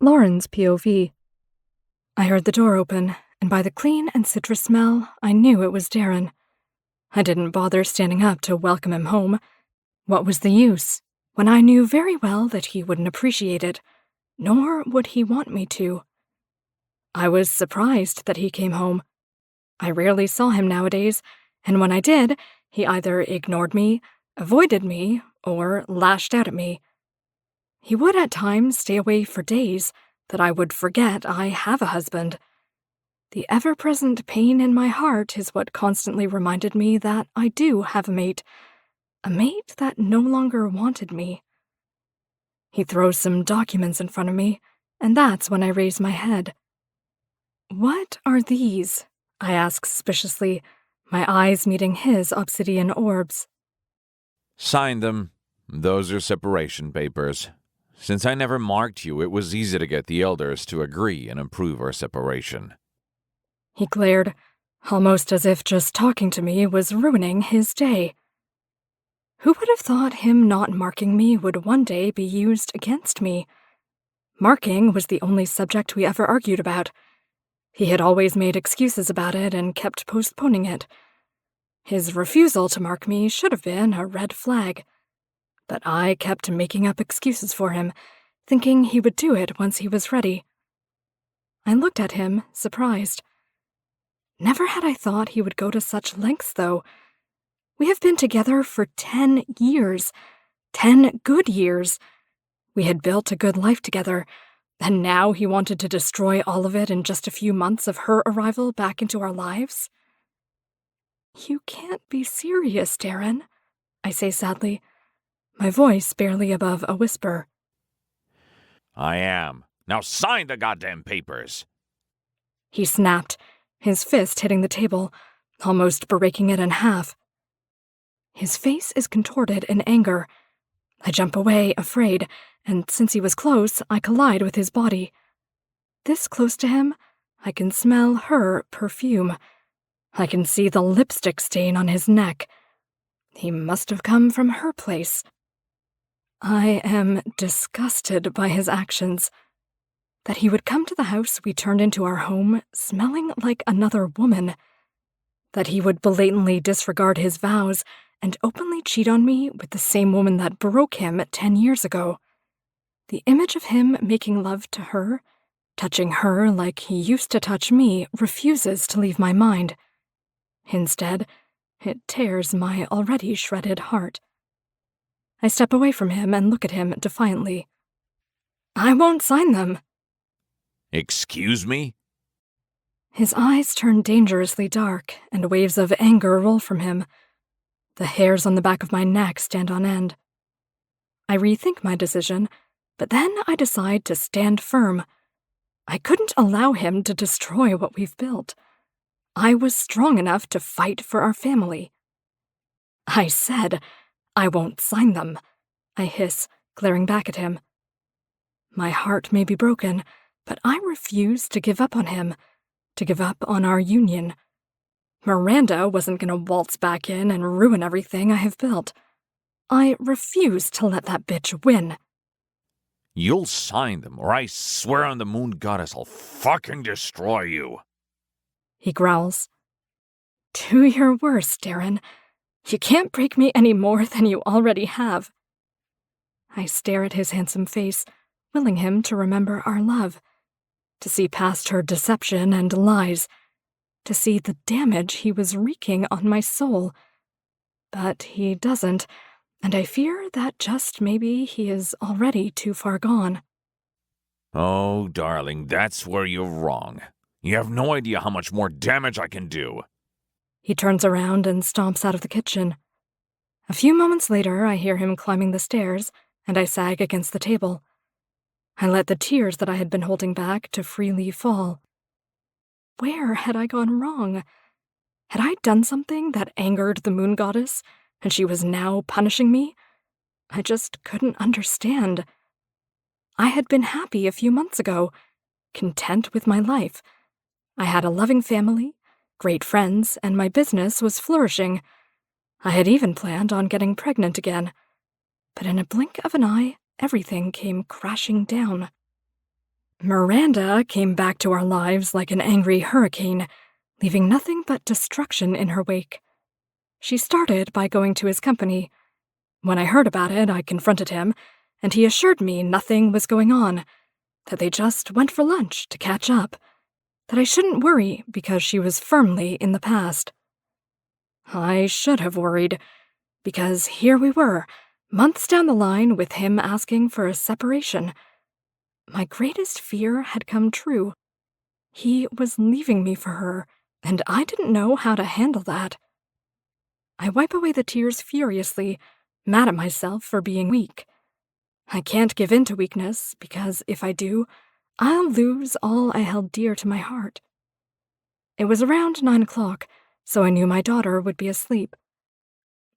Lauren's POV. I heard the door open, and by the clean and citrus smell, I knew it was Darren. I didn't bother standing up to welcome him home. What was the use, when I knew very well that he wouldn't appreciate it, nor would he want me to? I was surprised that he came home. I rarely saw him nowadays, and when I did, he either ignored me, avoided me, or lashed out at me. He would at times stay away for days, that I would forget I have a husband. The ever-present pain in my heart is what constantly reminded me that I do have a mate that no longer wanted me. He throws some documents in front of me, and that's when I raise my head. "What are these?" I ask suspiciously, my eyes meeting his obsidian orbs. "Sign them. Those are separation papers. Since I never marked you, it was easy to get the elders to agree and approve our separation." He glared, almost as if just talking to me was ruining his day. Who would have thought him not marking me would one day be used against me? Marking was the only subject we ever argued about. He had always made excuses about it and kept postponing it. His refusal to mark me should have been a red flag. But I kept making up excuses for him, thinking he would do it once he was ready. I looked at him, surprised. Never had I thought he would go to such lengths, though. We have been together for 10 years. 10 good years. We had built a good life together, and now he wanted to destroy all of it in just a few months of her arrival back into our lives? "You can't be serious, Darren," I say sadly, my voice barely above a whisper. "I am. Now sign the goddamn papers." He snapped, his fist hitting the table, almost breaking it in half. His face is contorted in anger. I jump away, afraid, and since he was close, I collide with his body. This close to him, I can smell her perfume. I can see the lipstick stain on his neck. He must have come from her place. I am disgusted by his actions. That he would come to the house we turned into our home smelling like another woman. That he would blatantly disregard his vows and openly cheat on me with the same woman that broke him 10 years ago. The image of him making love to her, touching her like he used to touch me, refuses to leave my mind. Instead, it tears my already shredded heart. I step away from him and look at him defiantly. "I won't sign them." "Excuse me?" His eyes turn dangerously dark, and waves of anger roll from him. The hairs on the back of my neck stand on end. I rethink my decision, but then I decide to stand firm. I couldn't allow him to destroy what we've built. I was strong enough to fight for our family. "I said, I won't sign them," I hiss, glaring back at him. My heart may be broken, but I refuse to give up on him, to give up on our union. Miranda wasn't going to waltz back in and ruin everything I have built. I refuse to let that bitch win. "You'll sign them, or I swear on the moon goddess I'll fucking destroy you," he growls. "Do your worst, Darren. You can't break me any more than you already have." I stare at his handsome face, willing him to remember our love, to see past her deception and lies, to see the damage he was wreaking on my soul. But he doesn't, and I fear that just maybe he is already too far gone. "Oh, darling, that's where you're wrong. You have no idea how much more damage I can do." He turns around and stomps out of the kitchen. A few moments later, I hear him climbing the stairs, and I sag against the table. I let the tears that I had been holding back to freely fall. Where had I gone wrong? Had I done something that angered the moon goddess, and she was now punishing me? I just couldn't understand. I had been happy a few months ago, content with my life. I had a loving family, great friends, and my business was flourishing. I had even planned on getting pregnant again. But in a blink of an eye, everything came crashing down. Miranda came back to our lives like an angry hurricane, leaving nothing but destruction in her wake. She started by going to his company. When I heard about it, I confronted him, and he assured me nothing was going on, that they just went for lunch to catch up, that I shouldn't worry because she was firmly in the past. I should have worried, because here we were, months down the line with him asking for a separation. My greatest fear had come true. He was leaving me for her, and I didn't know how to handle that. I wipe away the tears furiously, mad at myself for being weak. I can't give in to weakness, because if I do, I'll lose all I held dear to my heart. It was around 9 o'clock, so I knew my daughter would be asleep.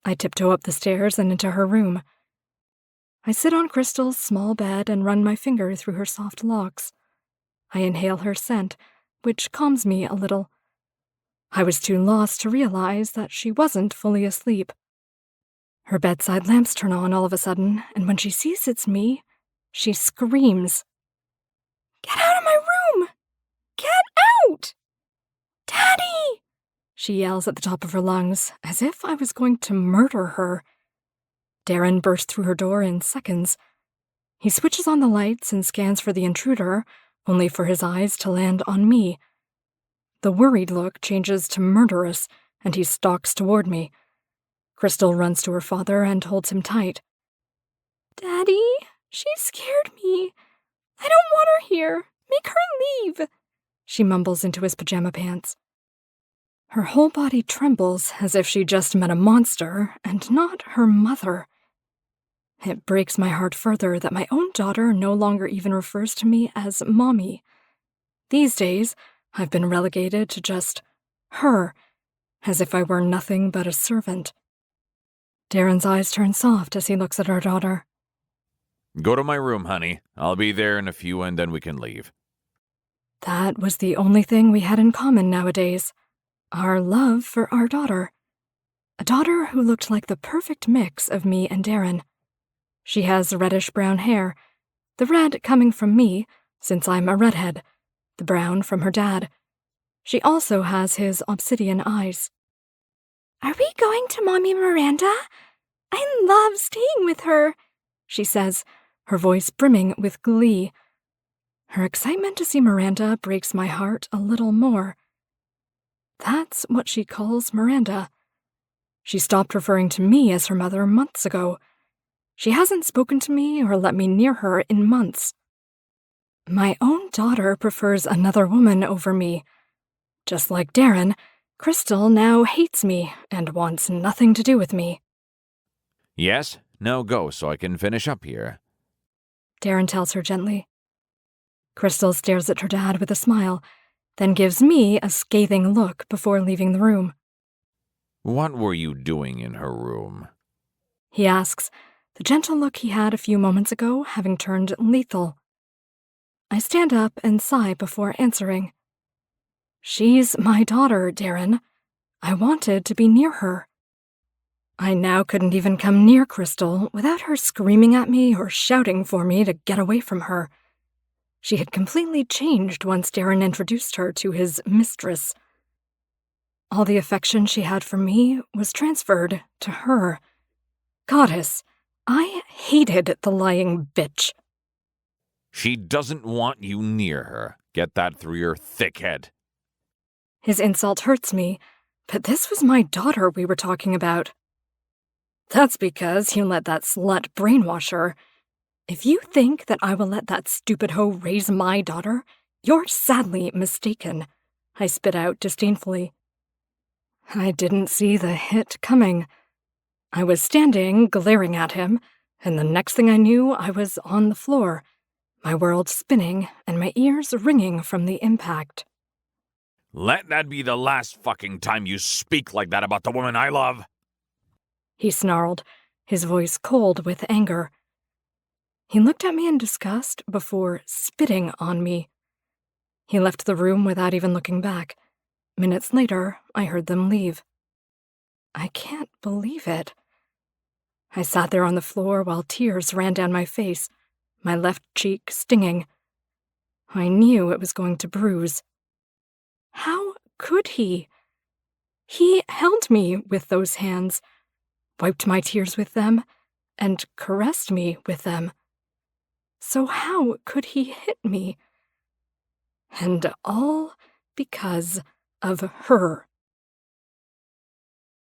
I tiptoe up the stairs and into her room. I sit on Crystal's small bed and run my finger through her soft locks. I inhale her scent, which calms me a little. I was too lost to realize that she wasn't fully asleep. Her bedside lamps turn on all of a sudden, and when she sees it's me, she screams. "Get out of my room! Get out! Daddy!" She yells at the top of her lungs, as if I was going to murder her. Darren burst through her door in seconds. He switches on the lights and scans for the intruder, only for his eyes to land on me. The worried look changes to murderous, and he stalks toward me. Crystal runs to her father and holds him tight. "Daddy, she scared me. I don't want her here. Make her leave," she mumbles into his pajama pants. Her whole body trembles as if she just met a monster and not her mother. It breaks my heart further that my own daughter no longer even refers to me as Mommy. These days, I've been relegated to just her, as if I were nothing but a servant. Darren's eyes turn soft as he looks at our daughter. Go to my room, honey. I'll be there in a few and then we can leave. That was the only thing we had in common nowadays. Our love for our daughter. A daughter who looked like the perfect mix of me and Darren. She has reddish-brown hair, the red coming from me, since I'm a redhead, the brown from her dad. She also has his obsidian eyes. "Are we going to Mommy Miranda? I love staying with her," she says, her voice brimming with glee. Her excitement to see Miranda breaks my heart a little more. That's what she calls Miranda. She stopped referring to me as her mother months ago. She hasn't spoken to me or let me near her in months. My own daughter prefers another woman over me. Just like Darren, Crystal now hates me and wants nothing to do with me. Yes? Now go so I can finish up here. Darren tells her gently. Crystal stares at her dad with a smile, then gives me a scathing look before leaving the room. What were you doing in her room? He asks, the gentle look he had a few moments ago having turned lethal. I stand up and sigh before answering. She's my daughter, Darren. I wanted to be near her. I now couldn't even come near Crystal without her screaming at me or shouting for me to get away from her. She had completely changed once Darren introduced her to his mistress. All the affection she had for me was transferred to her. Goddess, I hated the lying bitch. She doesn't want you near her. Get that through your thick head. His insult hurts me, but this was my daughter we were talking about. That's because you let that slut brainwash her. If you think that I will let that stupid hoe raise my daughter, you're sadly mistaken, I spit out disdainfully. I didn't see the hit coming. I was standing, glaring at him, and the next thing I knew, I was on the floor, my world spinning and my ears ringing from the impact. Let that be the last fucking time you speak like that about the woman I love. He snarled, his voice cold with anger. He looked at me in disgust before spitting on me. He left the room without even looking back. Minutes later, I heard them leave. I can't believe it. I sat there on the floor while tears ran down my face, my left cheek stinging. I knew it was going to bruise. How could he? He held me with those hands, wiped my tears with them, and caressed me with them. So how could he hit me? And all because of her.